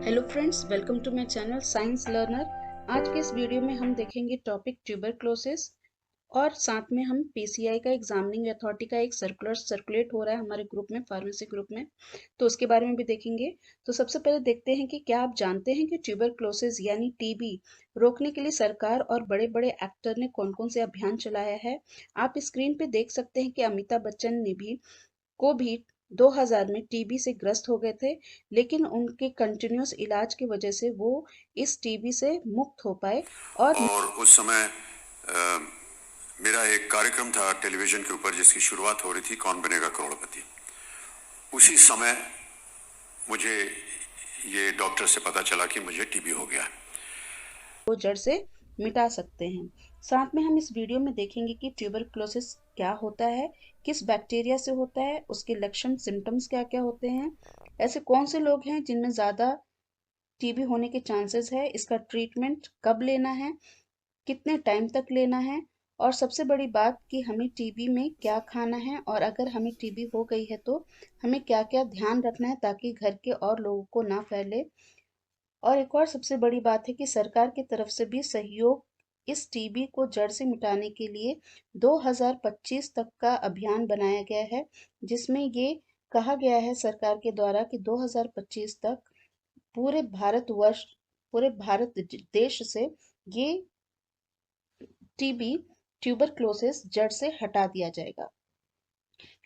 Hello friends, welcome to my channel science learner. आज के इस वीडियो में हम देखेंगे टॉपिक ट्यूबरक्लोसिस और साथ में हम पीसीआई का एग्जामिनिंग अथॉरिटी का एक सर्कुलर सर्कुलेट हो रहा है हमारे ग्रुप में, फार्मेसी ग्रुप में, तो उसके बारे में भी देखेंगे। तो सबसे पहले देखते हैं कि क्या आप जानते हैं कि ट्यूबरक्लोसिस यानी टीबी रोकने के लिए सरकार और बड़े बड़े एक्टर ने कौन कौन से अभियान चलाया है। आप स्क्रीन पे देख सकते हैं कि अमिताभ बच्चन ने भी 2000 में टीबी से ग्रस्त हो गए थे, लेकिन उनके कंटिन्यूस इलाज की वजह से वो इस टीबी से मुक्त हो पाए। और उस समय अ, मेरा एक कार्यक्रम था टेलीविजन के ऊपर जिसकी शुरुआत हो रही थी, कौन बनेगा करोड़पति। उसी समय मुझे ये डॉक्टर से पता चला कि मुझे टीबी हो गया। वो जड़ से मिटा सकते हैं। साथ में हम इस वीडियो में देखेंगे कि ट्यूबरक्लोसिस क्या होता है, किस बैक्टीरिया से होता है, उसके लक्षण सिम्टम्स क्या क्या होते हैं, ऐसे कौन से लोग हैं जिनमें ज़्यादा टीबी होने के चांसेस है, इसका ट्रीटमेंट कब लेना है, कितने टाइम तक लेना है, और सबसे बड़ी बात कि हमें टीबी में क्या खाना है, और अगर हमें टीबी हो गई है तो हमें क्या क्या ध्यान रखना है ताकि घर के और लोगों को ना फैले। और एक और सबसे बड़ी बात है कि सरकार की तरफ से भी सहयोग इस टीबी को जड़ से मिटाने के लिए 2025 तक का अभियान बनाया गया है, जिसमें ये कहा गया है सरकार के द्वारा कि 2025 तक पूरे भारतवर्ष पूरे भारत देश से ये टीबी ट्यूबरक्लोसिस जड़ से हटा दिया जाएगा।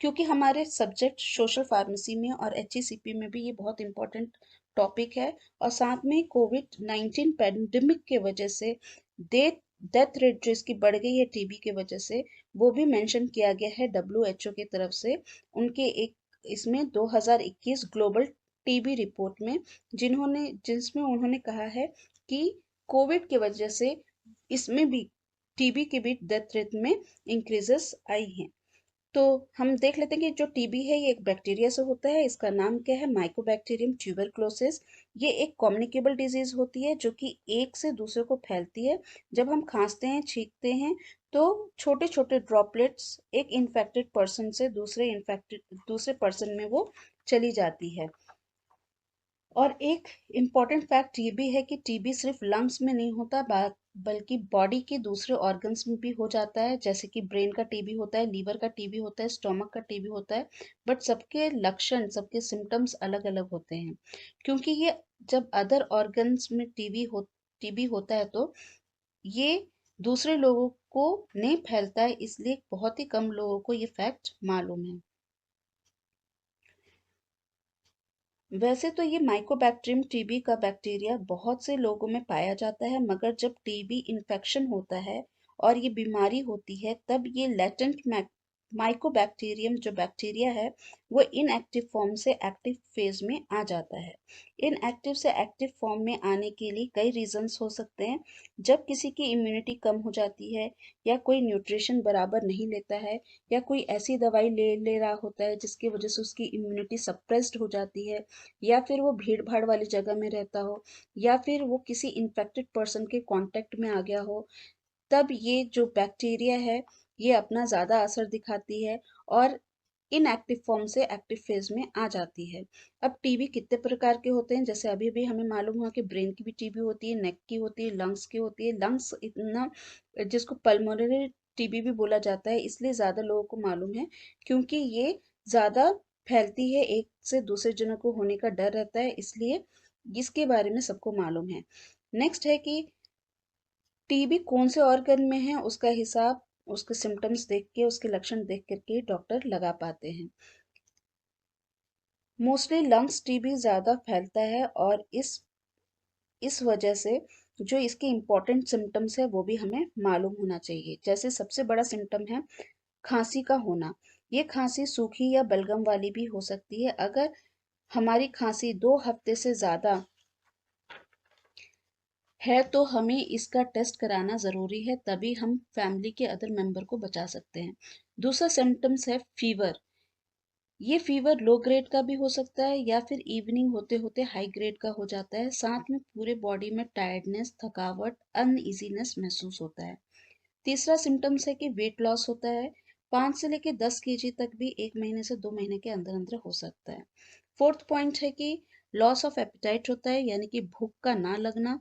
क्योंकि हमारे सब्जेक्ट सोशल फार्मेसी में और एचईसीपी में भी ये बहुत इंपॉर्टेंट टॉपिक है, और साथ में कोविड-19 पैंडेमिक के वजह से डेथ डेथ रेट जो इसकी बढ़ गई है टीबी के वजह से, वो भी मेंशन किया गया है डब्ल्यूएचओ की तरफ से उनके एक इसमें 2021 ग्लोबल टीबी रिपोर्ट में, जिसमें उन्होंने कहा है कि कोविड की वजह से इसमें भी टीबी के भी डेथ रेट में इंक्रीजेस आई हैं। तो हम देख लेते हैं कि जो टीबी है ये एक बैक्टीरिया से होता है। इसका नाम क्या है? Mycobacterium tuberculosis. ये एक कम्युनिकेबल डिजीज होती है जो कि एक से दूसरे को फैलती है। जब हम खांसते हैं, छींकते हैं, तो छोटे छोटे ड्रॉपलेट्स एक इन्फेक्टेड पर्सन से दूसरे पर्सन में वो चली जाती है। और एक इम्पॉर्टेंट फैक्ट ये भी है कि टीबी सिर्फ लंग्स में नहीं होता, बल्कि बॉडी के दूसरे ऑर्गन्स में भी हो जाता है, जैसे कि ब्रेन का टीबी होता है, लीवर का टीबी होता है, स्टोमक का टीबी होता है। बट सबके लक्षण, सबके सिम्टम्स अलग अलग होते हैं, क्योंकि ये जब अदर ऑर्गन्स में टीबी होता है तो ये दूसरे लोगों को नहीं फैलता है, इसलिए बहुत ही कम लोगों को ये फैक्ट मालूम है। वैसे तो ये माइकोबैक्टीरियम टीबी का बैक्टीरिया बहुत से लोगों में पाया जाता है, मगर जब टीबी इन्फेक्शन होता है और ये बीमारी होती है, तब ये लेटेंट माइकोबैक्टीरियम जो बैक्टीरिया है वो इनएक्टिव फॉर्म से एक्टिव फेज में आ जाता है। इनएक्टिव से एक्टिव फॉर्म में आने के लिए कई रीजंस हो सकते हैं। जब किसी की इम्यूनिटी कम हो जाती है, या कोई न्यूट्रिशन बराबर नहीं लेता है, या कोई ऐसी दवाई ले ले रहा होता है जिसकी वजह से उसकी इम्यूनिटी सप्रेस्ड हो जाती है, या फिर वो भीड़ भाड़ वाली जगह में रहता हो, या फिर वो किसी इन्फेक्टेड पर्सन के कांटेक्ट में आ गया हो, तब ये जो बैक्टीरिया है ये अपना ज़्यादा असर दिखाती है और इनएक्टिव फॉर्म से एक्टिव फेज में आ जाती है। अब टीबी कितने प्रकार के होते हैं, जैसे अभी भी हमें मालूम हुआ कि ब्रेन की भी टीबी होती है, नेक की होती है, लंग्स की होती है। लंग्स इतना, जिसको पल्मोनरी टीबी भी बोला जाता है, इसलिए ज़्यादा लोगों को मालूम है, क्योंकि ये ज़्यादा फैलती है, एक से दूसरे जनों को होने का डर रहता है, इसलिए इसके बारे में सबको मालूम है। नेक्स्ट है कि टीबी कौन से ऑर्गन में है, उसका हिसाब उसके सिम्टम्स देख के, उसके लक्षण देख करके डॉक्टर लगा पाते हैं। मोस्टली लंग्स टीबी ज़्यादा फैलता है, और इस वजह से जो इसके इम्पोर्टेंट सिम्टम्स है वो भी हमें मालूम होना चाहिए। जैसे सबसे बड़ा सिम्टम है खांसी का होना। ये खांसी सूखी या बलगम वाली भी हो सकती है। अगर हमारी खांसी 2 हफ्ते से ज़्यादा है तो हमें इसका टेस्ट कराना ज़रूरी है, तभी हम फैमिली के अदर मेंबर को बचा सकते हैं। दूसरा सिम्टम्स है फीवर। ये फीवर लो ग्रेड का भी हो सकता है, या फिर इवनिंग होते होते हाई ग्रेड का हो जाता है। साथ में पूरे बॉडी में टायर्डनेस, थकावट, अनइजीनेस महसूस होता है। तीसरा सिम्टम्स है कि वेट लॉस होता है। 5 से लेकर 10 केजी तक भी 1 महीने से 2 महीने के अंदर अंदर हो सकता है। फोर्थ पॉइंट है कि लॉस ऑफ एपिटाइट होता है यानी कि भूख का ना लगना।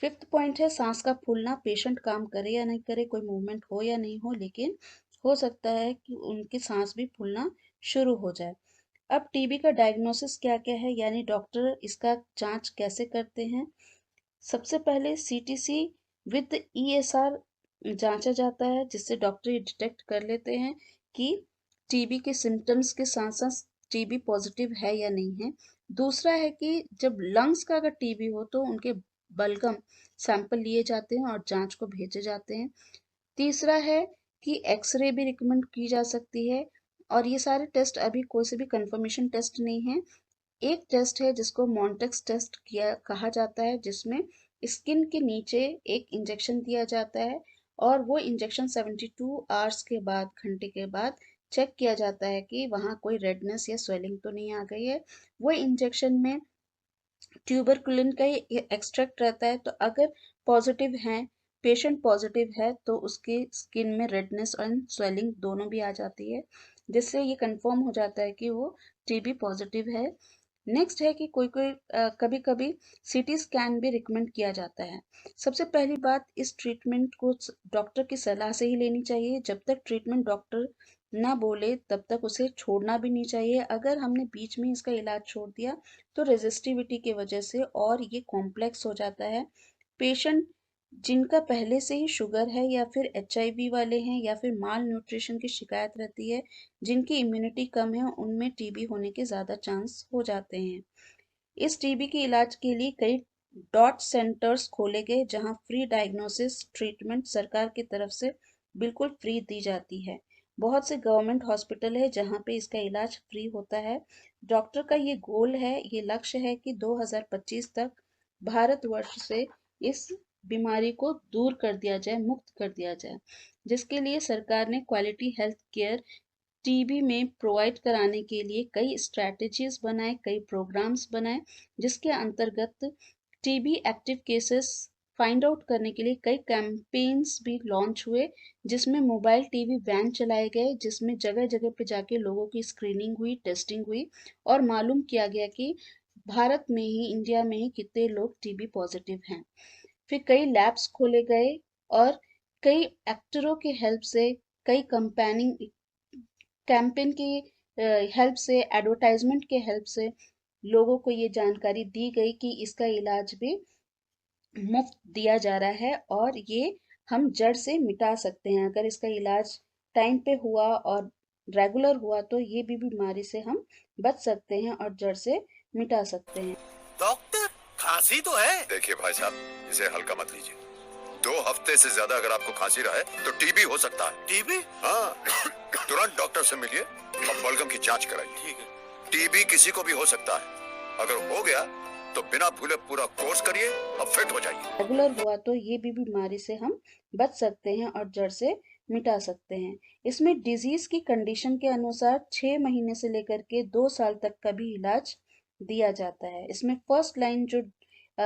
फिफ्थ पॉइंट है सांस का फूलना, पेशेंट काम करे या नहीं करे, कोई मूवमेंट हो या नहीं हो, लेकिन हो सकता है कि उनकी सांस भी फूलना शुरू हो जाए। अब टीबी का डायग्नोसिस क्या क्या है, यानी डॉक्टर इसका जांच कैसे करते हैं। सबसे पहले सीटीसी विद ईएसआर जांचा जाता है, जिससे डॉक्टर ये डिटेक्ट कर लेते हैं कि टीबी के सिम्टम्स के साथ साथ टीबी पॉजिटिव है या नहीं है। दूसरा है कि जब लंग्स का अगर टीबी हो तो उनके बलगम सैंपल लिए जाते हैं और जांच को भेजे जाते हैं। तीसरा है कि एक्सरे भी रिकमेंड की जा सकती है, और ये सारे टेस्ट अभी कोई से भी कंफर्मेशन टेस्ट नहीं है। एक टेस्ट है जिसको मॉन्टेक्स टेस्ट किया कहा जाता है, जिसमें स्किन के नीचे एक इंजेक्शन दिया जाता है और वो इंजेक्शन 72 आवर्स के बाद, घंटे के बाद चेक किया जाता है कि वहाँ कोई रेडनेस या स्वेलिंग तो नहीं आ गई है। वो इंजेक्शन में ट्यूबरकुलिन का ही एक्सट्रैक्ट रहता है, तो अगर पॉजिटिव है, पेशेंट पॉजिटिव है, तो उसकी स्किन में रेडनेस और स्वेलिंग दोनों भी आ जाती है, जिससे ये कंफर्म हो जाता है कि वो टीबी पॉजिटिव है। नेक्स्ट है कि कोई कोई कभी कभी सीटी स्कैन भी रिकमेंड किया जाता है। सबसे पहली बात, इस ट्रीटमेंट को डॉक्टर की सलाह से ही लेनी चाहिए। जब तक ट्रीटमेंट डॉक्टर ना बोले तब तक उसे छोड़ना भी नहीं चाहिए। अगर हमने बीच में इसका इलाज छोड़ दिया तो रेजिस्टिविटी की वजह से और ये कॉम्प्लेक्स हो जाता है। पेशेंट जिनका पहले से ही शुगर है या फिर एचआईवी वाले हैं या फिर माल न्यूट्रिशन की शिकायत रहती है, जिनकी इम्यूनिटी कम है, उनमें टीबी होने के ज़्यादा चांस हो जाते हैं। इस टीबी के इलाज के लिए कई डॉट सेंटर्स खोले गए जहां फ्री डायग्नोसिस ट्रीटमेंट सरकार की तरफ से बिल्कुल फ्री दी जाती है। बहुत से गवर्नमेंट हॉस्पिटल है जहां पे इसका इलाज फ्री होता है। डॉक्टर का ये गोल है, ये लक्ष्य है कि 2025 तक भारतवर्ष से इस बीमारी को दूर कर दिया जाए, मुक्त कर दिया जाए, जिसके लिए सरकार ने क्वालिटी हेल्थ केयर टीबी में प्रोवाइड कराने के लिए कई स्ट्रैटेजीज बनाए, कई प्रोग्राम्स बनाए, जिसके अंतर्गत TB active cases find out करने के लिए कई कैंपेन्स भी लॉन्च हुए, जिसमें मोबाइल टीबी वैन चलाए गए, जिसमें जगह जगह पे जाके लोगों की स्क्रीनिंग हुई, टेस्टिंग हुई और मालूम किया गया कि भारत में ही, इंडिया में ही कितने लोग टीबी पॉजिटिव हैं। फिर कई लैब्स खोले गए और कई एक्टरों की हेल्प से, कई कंपेनिंग कैंपेन की हेल्प से, एडवर्टाइजमेंट के हेल्प से लोगों को ये जानकारी दी गई कि इसका इलाज भी मुफ्त दिया जा रहा है और ये हम जड़ से मिटा सकते हैं। अगर इसका इलाज टाइम पे हुआ और रेगुलर हुआ तो ये भी बीमारी से हम बच सकते हैं और जड़ से मिटा सकते हैं। डॉक्टर, खांसी तो है। देखिए भाई साहब, इसे हल्का मत लीजिए। 2 हफ्ते से ज्यादा अगर आपको खांसी रहा है तो टीबी हो सकता है। टीबी? हाँ। तुरंत डॉक्टर से मिलिए और बलगम की जांच कराइए। ठीक है। टीबी किसी को भी हो सकता है। अगर हो गया तो बिना भूले पूरा कोर्स करिए और फिट हो जाइए। रेगुलर हुआ तो ये भी बीमारी से हम बच सकते हैं और जड़ से मिटा सकते हैं। इसमें डिजीज की कंडीशन के अनुसार 6 महीने से लेकर के 2 साल तक का भी इलाज दिया जाता है। इसमें फर्स्ट लाइन जो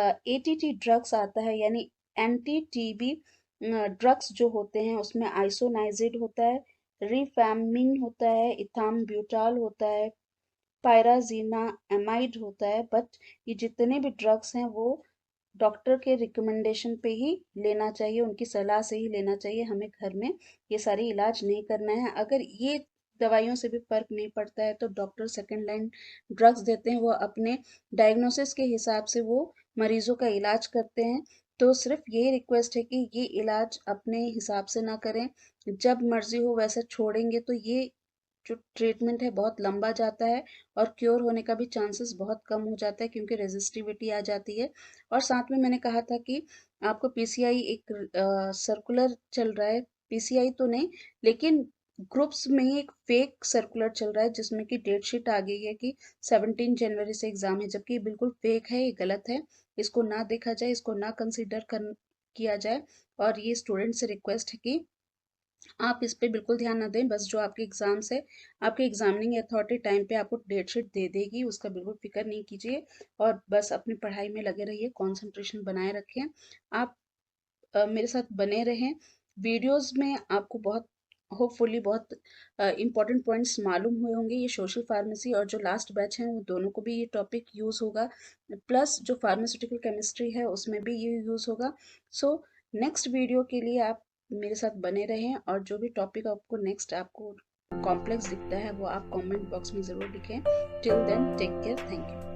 एटीटी ड्रग्स आता है, यानी एंटी टीबी ड्रग्स जो होते हैं, उसमें आइसोनाइजिड होता है, रिफैम्पिन होता है, इथाम्ब्यूटाल होता है, पायराजीनामाइड होता है। बट ये जितने भी ड्रग्स हैं वो डॉक्टर के रिकमेंडेशन पे ही लेना चाहिए, उनकी सलाह से ही लेना चाहिए। हमें घर में ये सारे इलाज नहीं करना है। अगर ये दवाइयों से भी फर्क नहीं पड़ता है तो डॉक्टर सेकंड लाइन ड्रग्स देते हैं, वो अपने डायग्नोसिस के हिसाब से वो मरीजों का इलाज करते हैं। तो सिर्फ यही रिक्वेस्ट है कि ये इलाज अपने हिसाब से ना करें, जब मर्जी हो वैसे छोड़ेंगे तो ये जो ट्रीटमेंट है बहुत लंबा जाता है और क्योर होने का भी चांसेस बहुत कम हो जाता है, क्योंकि रेजिस्टिविटी आ जाती है। और साथ में मैंने कहा था कि आपको पीसीआई एक सर्कुलर चल रहा है, पीसीआई तो नहीं लेकिन ग्रुप्स में ही एक फेक सर्कुलर चल रहा है जिसमें कि डेट शीट आ गई है कि 17 जनवरी से एग्जाम है, जबकि ये बिल्कुल फेक है, ये गलत है। इसको ना देखा जाए, इसको ना कंसिडर कर किया जाए। और ये स्टूडेंट से रिक्वेस्ट है कि आप इस पे बिल्कुल ध्यान ना दें। बस जो आपके एग्जाम्स है, आपकी एग्जामिनिंग अथॉरिटी टाइम पे आपको डेट शीट दे देगी, उसका बिल्कुल फिक्र नहीं कीजिए और बस अपनी पढ़ाई में लगे रहिए, कंसंट्रेशन बनाए रखें। आप मेरे साथ बने रहें। वीडियोस में आपको बहुत होपफुली बहुत इंपॉर्टेंट पॉइंट्स मालूम हुए होंगे। ये सोशल फार्मेसी और जो लास्ट बैच हैं वो दोनों को भी ये टॉपिक यूज़ होगा, प्लस जो फार्मास्यूटिकल केमिस्ट्री है उसमें भी ये यूज़ होगा। सो नेक्स्ट वीडियो के लिए आप मेरे साथ बने रहें, और जो भी टॉपिक आपको नेक्स्ट आपको कॉम्प्लेक्स दिखता है वो आप कमेंट बॉक्स में ज़रूर लिखें। Till then take care, thank you.